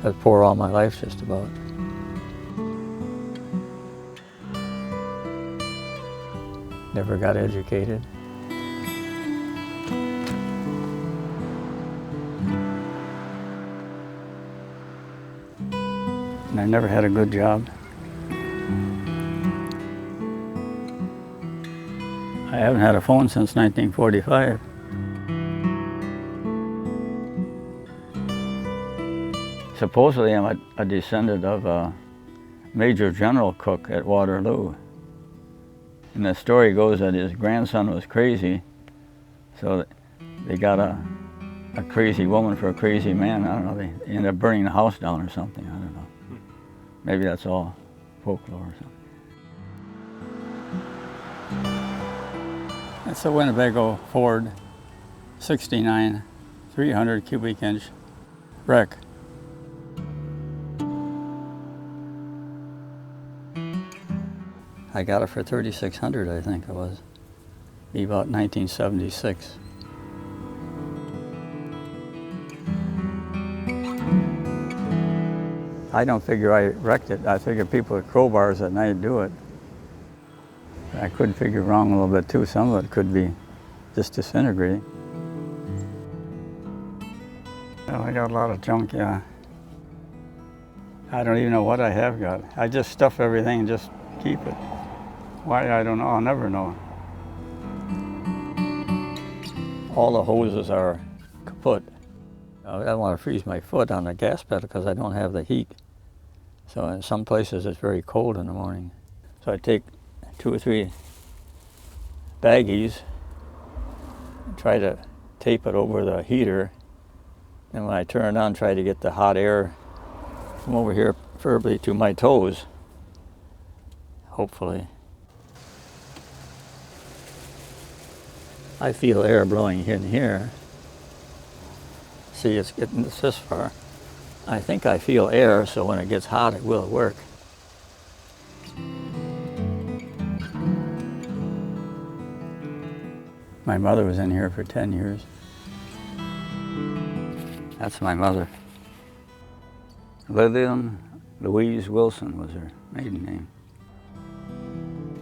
was poor all my life, just about. Never got educated. And I never had a good job. I haven't had a phone since 1945. Supposedly I'm a descendant of Major General Cooke at Waterloo. And the story goes that his grandson was crazy, so they got a crazy woman for a crazy man. I don't know, they ended up burning the house down or something, I don't know. Maybe that's all folklore or something. It's a Winnebago Ford 69, 300 cubic inch wreck. I got it for $3,600, I think it was. Be about 1976. I don't figure I wrecked it. I figure people with crowbars at night do it. I could figure wrong a little bit too. Some of it could be just disintegrating. Well, I got a lot of junk, yeah. I don't even know what I have got. I just stuff everything and just keep it. Why, I don't know. I'll never know. All the hoses are kaput. I don't want to freeze my foot on the gas pedal because I don't have the heat. So in some places it's very cold in the morning. So I take 2 or 3 baggies and try to tape it over the heater. And when I turn it on, try to get the hot air from over here, preferably to my toes, hopefully. I feel air blowing in here. See, it's getting this far. I think I feel air, so when it gets hot, it will work. My mother was in here for 10 years. That's my mother. Lillian Louise Wilson was her maiden name.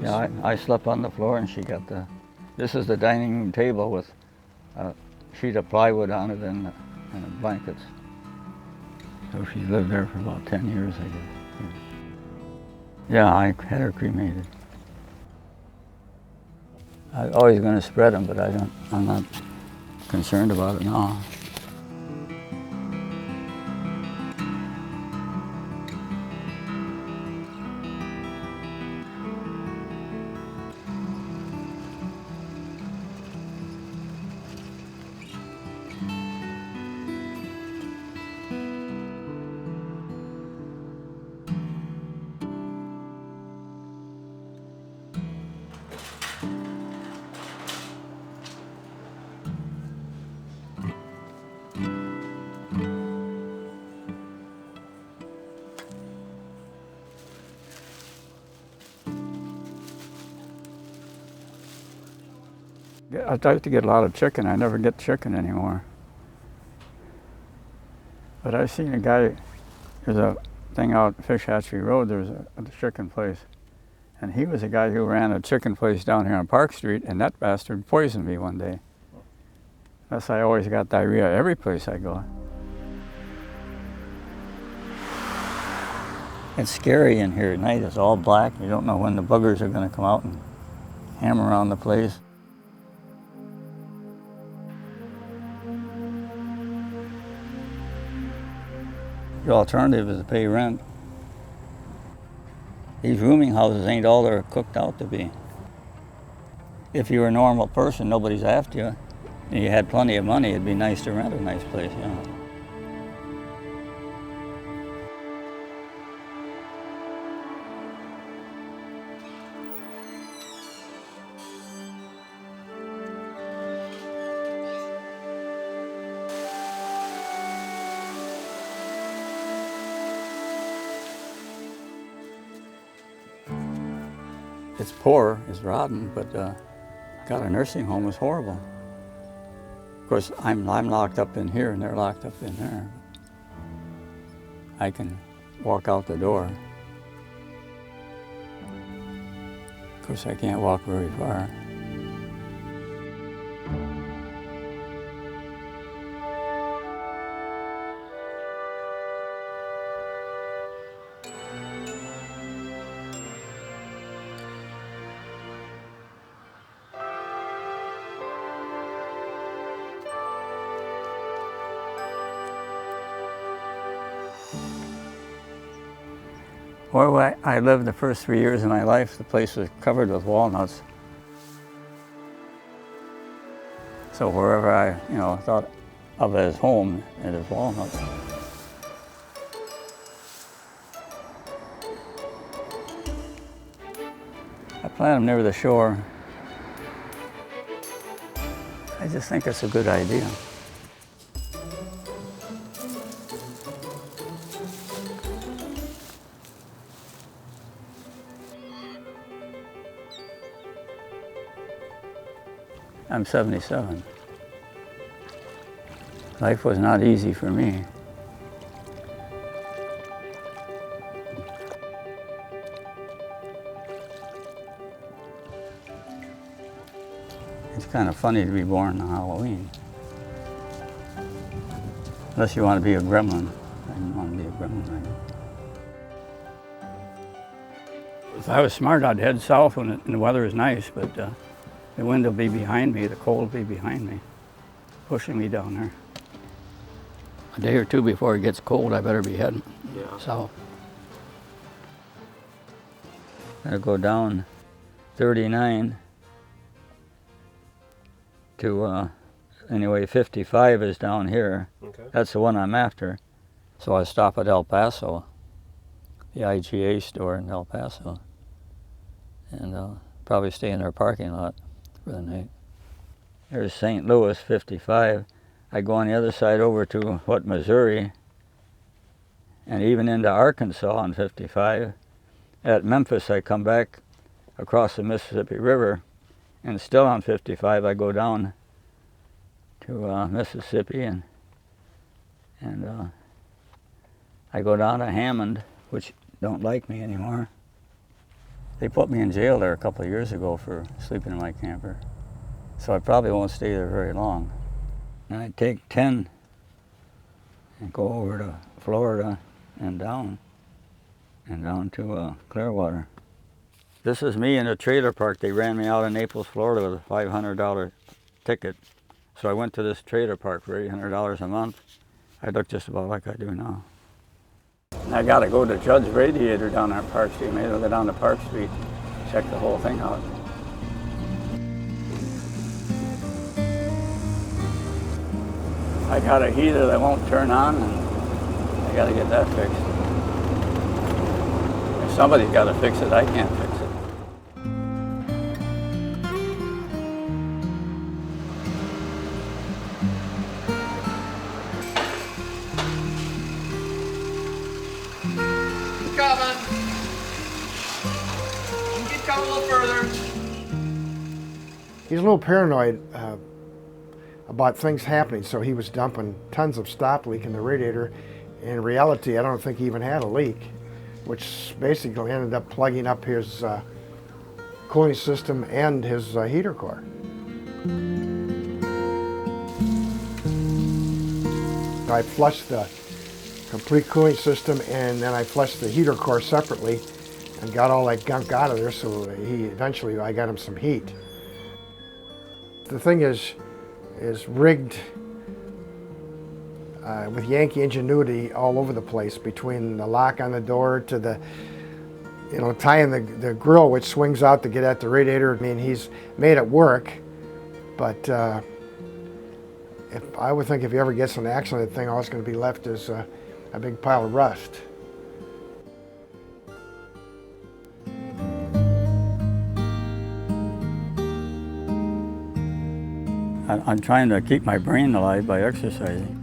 Yeah, I slept on the floor and she got the... This is the dining room table with a sheet of plywood on it and blankets. So she lived there for about 10 years, I guess. Yeah, I had her cremated. I was always going to spread them, but I'm not concerned about it now. I'd like to get a lot of chicken. I never get chicken anymore. But I've seen a guy, there's a thing out Fish Hatchery Road, there's a chicken place. And he was a guy who ran a chicken place down here on Park Street, and that bastard poisoned me one day. Thus I always got diarrhea every place I go. It's scary in here at night. It's all black. You don't know when the buggers are going to come out and hammer around the place. The alternative is to pay rent. These rooming houses ain't all they're cooked out to be. If you were a normal person, nobody's after you, and you had plenty of money, it'd be nice to rent a nice place, you know. It's poor, it's rotten, but God, a nursing home is horrible. Of course, I'm locked up in here and they're locked up in there. I can walk out the door. Of course, I can't walk very far. Where I lived the first 3 years of my life, the place was covered with walnuts. So wherever I, thought of as home, it is walnuts. I plant them near the shore. I just think it's a good idea. I'm 77. Life was not easy for me. It's kind of funny to be born on Halloween. Unless you want to be a gremlin. I didn't want to be a gremlin. If I was smart, I'd head south when the weather is nice, but the wind will be behind me, the cold will be behind me, pushing me down there. A day or two before it gets cold, I better be heading south. I'll go down 39 to, anyway, 55 is down here. Okay. That's the one I'm after. So I stop at El Paso, the IGA store in El Paso, and probably stay in their parking lot for the night. There's St. Louis, 55. I go on the other side over to, Missouri, and even into Arkansas on 55. At Memphis, I come back across the Mississippi River, and still on 55, I go down to Mississippi, and I go down to Hammond, which don't like me anymore. They put me in jail there a couple of years ago for sleeping in my camper. So I probably won't stay there very long. And I take 10 and go over to Florida and down to Clearwater. This is me in a trailer park. They ran me out of Naples, Florida with a $500 ticket. So I went to this trailer park for $800 a month. I look just about like I do now. I got to go to Judge Radiator down on Park Street. Maybe I'll go down to Park Street, check the whole thing out. I got a heater that won't turn on, and I got to get that fixed. If somebody's got to fix it, I can't fix it. Keep coming a little further. He's a little paranoid about things happening, so he was dumping tons of stop leak in the radiator. In reality, I don't think he even had a leak, which basically ended up plugging up his cooling system and his heater core. I flushed the complete cooling system, and then I flushed the heater core separately and got all that gunk out of there, so eventually I got him some heat. The thing is rigged with Yankee ingenuity all over the place, between the lock on the door to the, tying the grill which swings out to get at the radiator. I mean, he's made it work, but I would think if he ever gets in an accident, the thing all that's going to be left is a big pile of rust. I'm trying to keep my brain alive by exercising.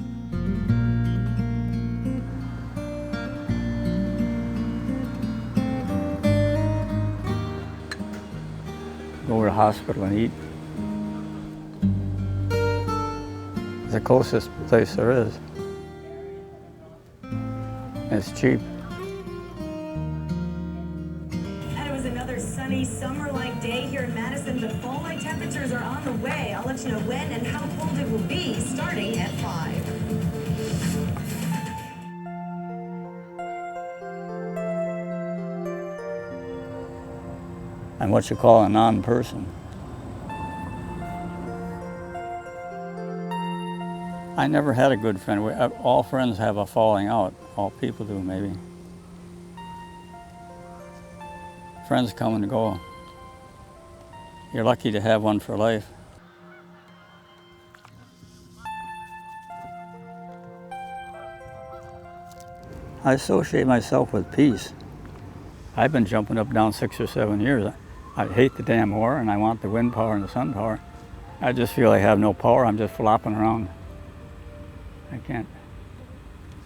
Go to the hospital and eat. It's the closest place there is. It's cheap. And it was another sunny, summer-like day here in Madison, but fall-like temperatures are on the way. I'll let you know when and how cold it will be starting at 5. I'm what you call a non-person. I never had a good friend. All friends have a falling out. All people do, maybe. Friends come and go. You're lucky to have one for life. I associate myself with peace. I've been jumping up down 6 or 7 years. I hate the damn war, and I want the wind power and the sun power. I just feel I have no power. I'm just flopping around. I can't.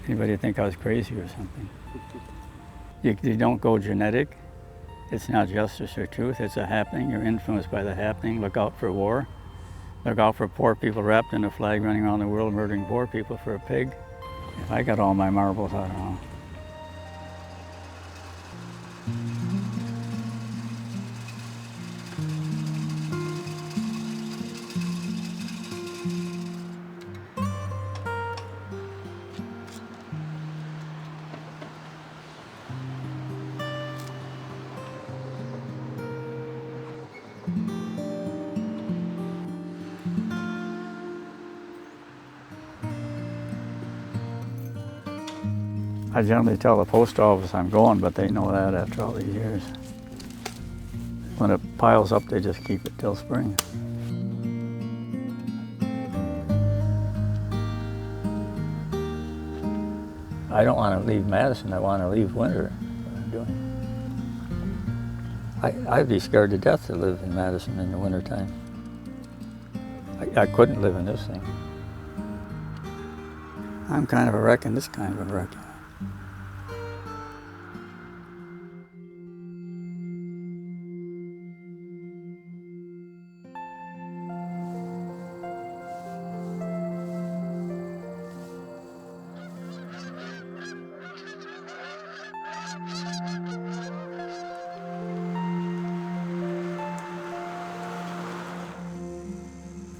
Anybody think I was crazy or something? You don't go genetic. It's not justice or truth. It's a happening. You're influenced by the happening. Look out for war. Look out for poor people wrapped in a flag running around the world murdering poor people for a pig. If I got all my marbles, I don't know. I generally tell the post office I'm going, but they know that after all these years. When it piles up, they just keep it till spring. I don't want to leave Madison. I want to leave winter. What I'm doing. I'd be scared to death to live in Madison in the wintertime. I couldn't live in this thing. I'm kind of a wreck and this kind of a wreck.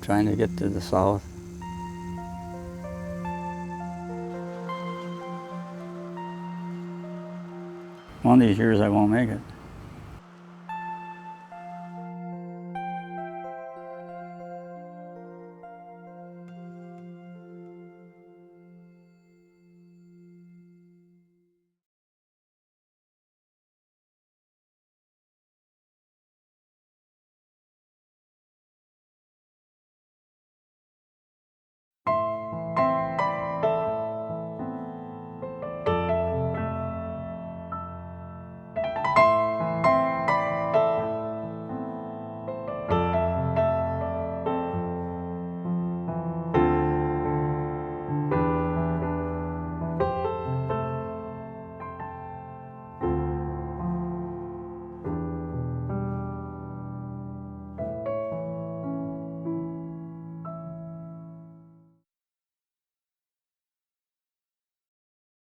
Trying to get to the south. One of these years I won't make it.